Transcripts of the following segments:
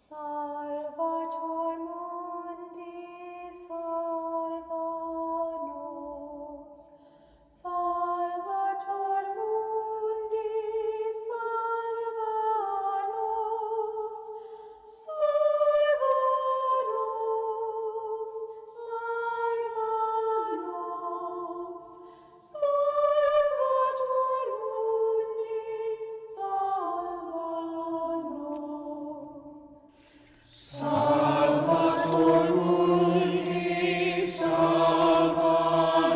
Salvator mundi, salva nos. Salvator mundi, salva nos. Salva nos, salva nos. Salvator mundi, salva nos. Salvator mundi, salva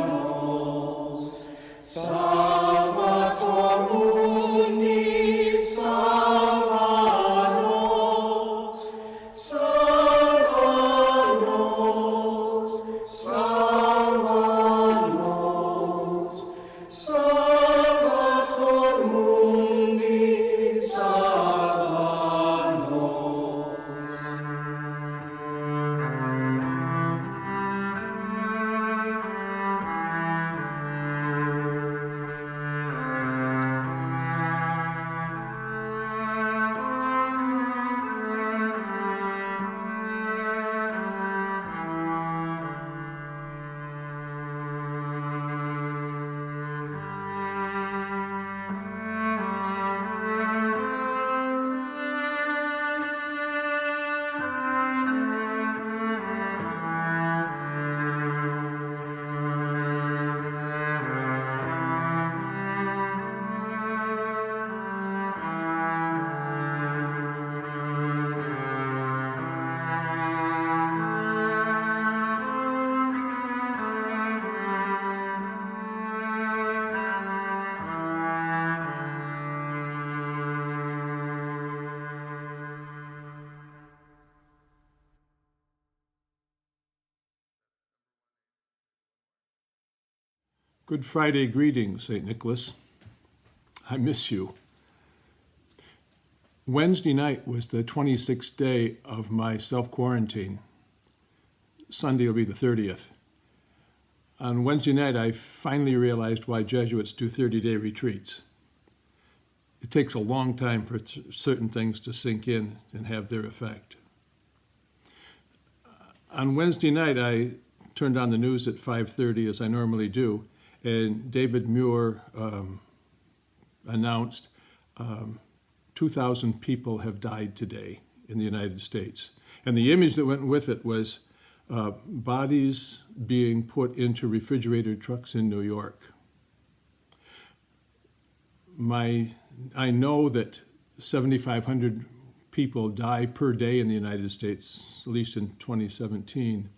nos. Salvator mundi, salva nos. Salva nos, salva nos. Salvator mundi, salva nos. Good Friday greetings, St. Nicholas. I miss you. Wednesday night was the 26th day of my self-quarantine. Sunday will be the 30th. On Wednesday night, I finally realized why Jesuits do 30-day retreats. It takes a long time for certain things to sink in and have their effect. On Wednesday night, I turned on the news at 5:30, as I normally do, and David Muir announced 2,000 people have died today in the United States. And the image that went with it was bodies being put into refrigerator trucks in New York. I know that 7,500 people die per day in the United States, at least in 2017.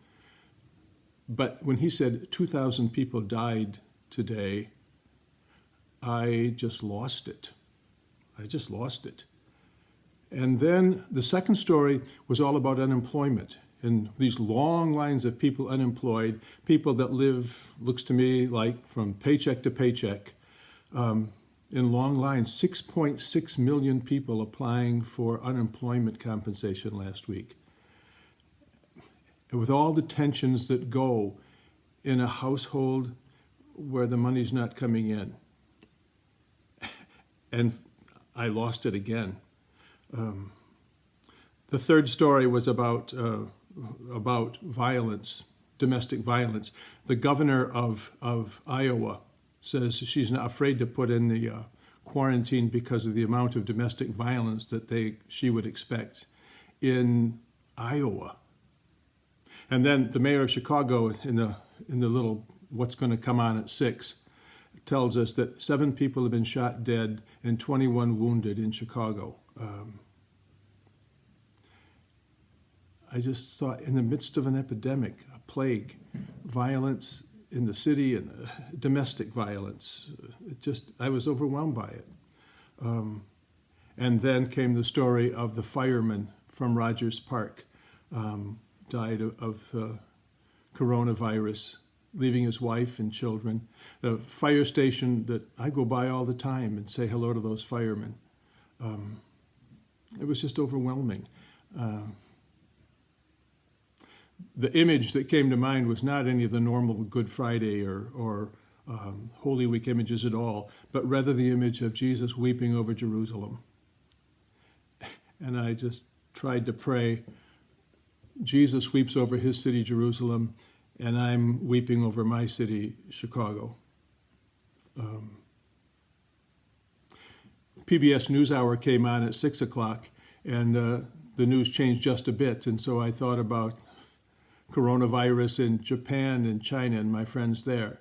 But when he said 2,000 people died today, I just lost it. And then the second story was all about unemployment and these long lines of people unemployed, people that live, looks to me like from paycheck to paycheck, in long lines, 6.6 million people applying for unemployment compensation last week. And with all the tensions that go in a household where the money's not coming in. And I lost it again. The third story was about violence, domestic violence. The governor of Iowa says she's not afraid to put in the quarantine because of the amount of domestic violence that she would expect in Iowa. And then the mayor of Chicago, in the little what's going to come on at 6, tells us that 7 people have been shot dead and 21 wounded in Chicago. I just saw in the midst of an epidemic, a plague, violence in the city and domestic violence. I was overwhelmed by it. And then came the story of the fireman from Rogers Park, died of coronavirus, leaving his wife and children. The fire station that I go by all the time and say hello to those firemen. It was just overwhelming. The image that came to mind was not any of the normal Good Friday or Holy Week images at all, but rather the image of Jesus weeping over Jerusalem. And I just tried to pray, Jesus weeps over his city, Jerusalem, and I'm weeping over my city, Chicago. PBS NewsHour came on at 6 o'clock, and the news changed just a bit, and so I thought about coronavirus in Japan and China and my friends there.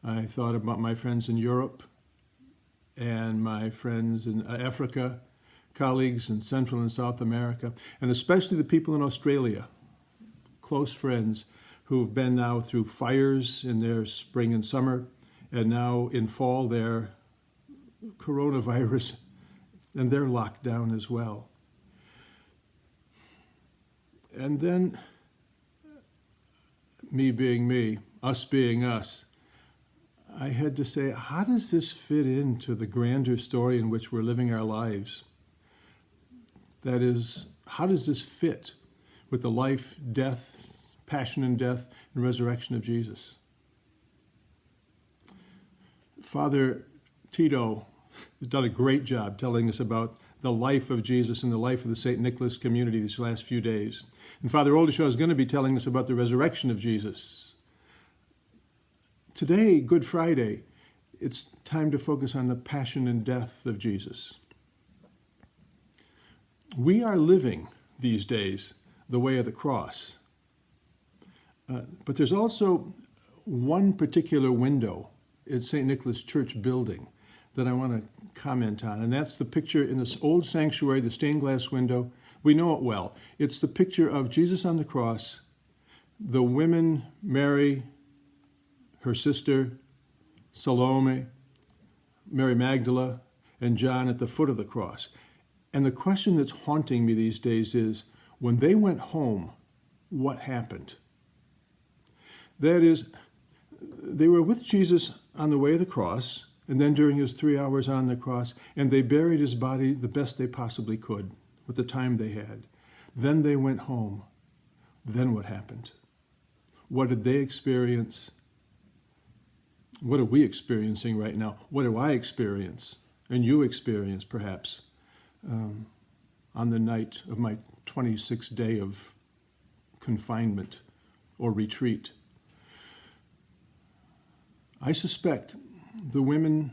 I thought about my friends in Europe and my friends in Africa, colleagues in Central and South America, and especially the people in Australia, close friends who've been now through fires in their spring and summer, and now in fall their coronavirus, and they're locked down as well. And then, me being me, us being us, I had to say, how does this fit into the grander story in which we're living our lives? That is, how does this fit with the life, death, passion and death, and resurrection of Jesus? Father Tito has done a great job telling us about the life of Jesus and the life of the St. Nicholas community these last few days. And Father Oldershaw is going to be telling us about the resurrection of Jesus. Today, Good Friday, it's time to focus on the passion and death of Jesus. We are living these days the way of the cross. But there's also one particular window in St. Nicholas Church building that I want to comment on, and that's the picture in this old sanctuary, the stained glass window. We know it well. It's the picture of Jesus on the cross, the women, Mary, her sister, Salome, Mary Magdalene, and John at the foot of the cross. And the question that's haunting me these days is, when they went home, what happened? That is, they were with Jesus on the way of the cross, and then during his 3 hours on the cross, and they buried his body the best they possibly could with the time they had. Then they went home. Then what happened? What did they experience? What are we experiencing right now? What do I experience, and you experience perhaps, on the night of my 26th day of confinement or retreat? I suspect the women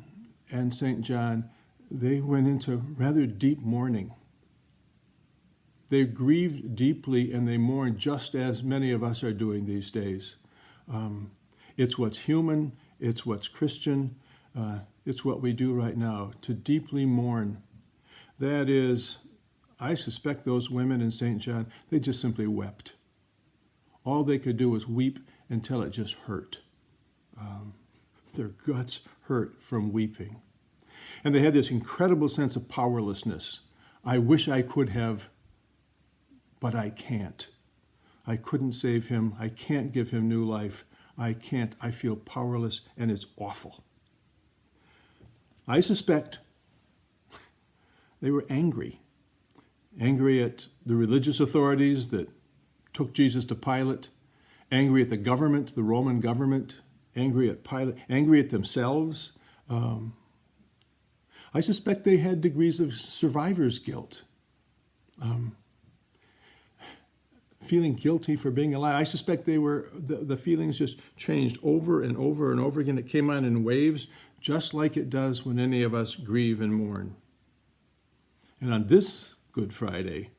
and St. John, they went into rather deep mourning. They grieved deeply and they mourned just as many of us are doing these days. It's what's human, it's what's Christian, it's what we do right now, to deeply mourn. That is, I suspect those women in St. John, they just simply wept. All they could do was weep until it just hurt. Their guts hurt from weeping. And they had this incredible sense of powerlessness. I wish I could have, but I can't. I couldn't save him. I can't give him new life. I can't. I feel powerless, and it's awful. I suspect they were angry. Angry at the religious authorities that took Jesus to Pilate, angry at the government, the Roman government, angry at Pilate, angry at themselves. I suspect they had degrees of survivor's guilt, feeling guilty for being alive. I suspect they were, the feelings just changed over and over and over again. It came on in waves, just like it does when any of us grieve and mourn. And on this Good Friday,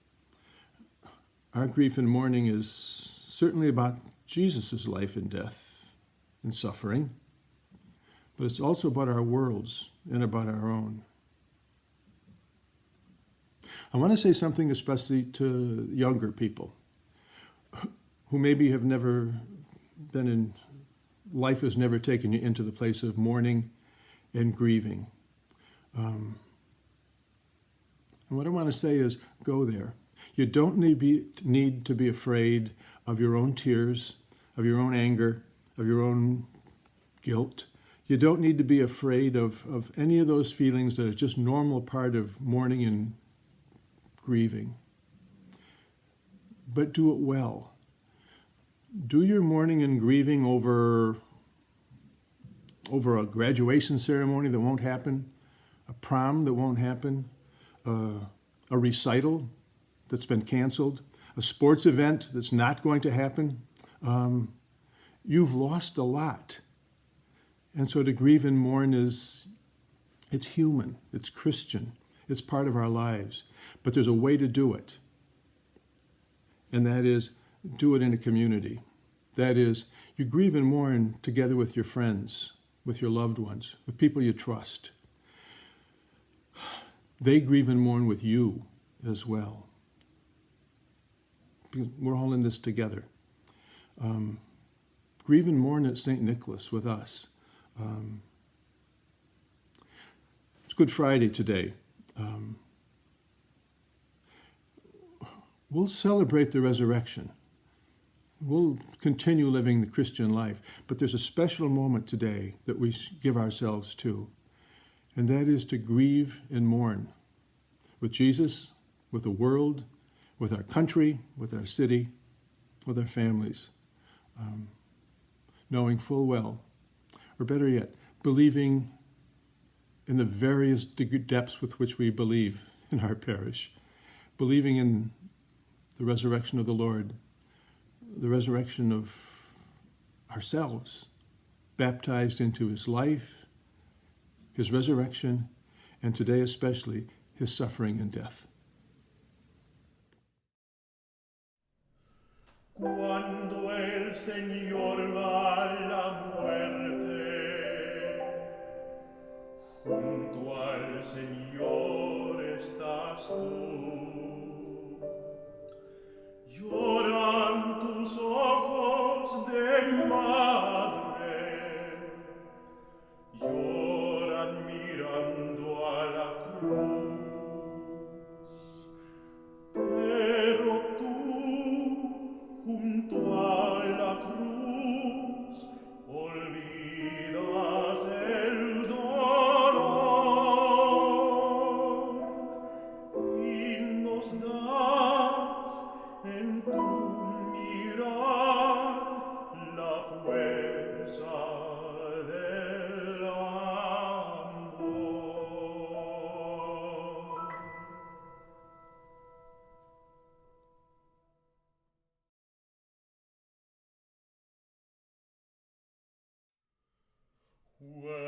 our grief and mourning is certainly about Jesus' life and death and suffering, but it's also about our worlds and about our own. I want to say something especially to younger people who maybe have never been in, life has never taken you into the place of mourning and grieving. And what I want to say is, go there. You don't need to be afraid of your own tears, of your own anger, of your own guilt. You don't need to be afraid of any of those feelings that are just normal part of mourning and grieving. But do it well. Do your mourning and grieving over a graduation ceremony that won't happen, a prom that won't happen, a recital that's been canceled, a sports event that's not going to happen. You've lost a lot. And so to grieve and mourn it's human, it's Christian, it's part of our lives. But there's a way to do it. And that is, do it in a community. That is, you grieve and mourn together with your friends, with your loved ones, with people you trust. They grieve and mourn with you as well. Because we're all in this together. Grieve and mourn at St. Nicholas with us. It's Good Friday today. We'll celebrate the resurrection. We'll continue living the Christian life, but there's a special moment today that we give ourselves to, and that is to grieve and mourn with Jesus, with the world, with our country, with our city, with our families, knowing full well, or better yet, believing in the various depths with which we believe in our parish, believing in the resurrection of the Lord, the resurrection of ourselves, baptized into his life, his resurrection, and today especially, his suffering and death. Cuando el Señor va a la muerte, junto al Señor estás tú. Lloran tus ojos de madre, lloran mirando a la cruz. Pero tú, junto a la cruz, olvidas el dolor y nos das en tu mirar la fuerza del amor. When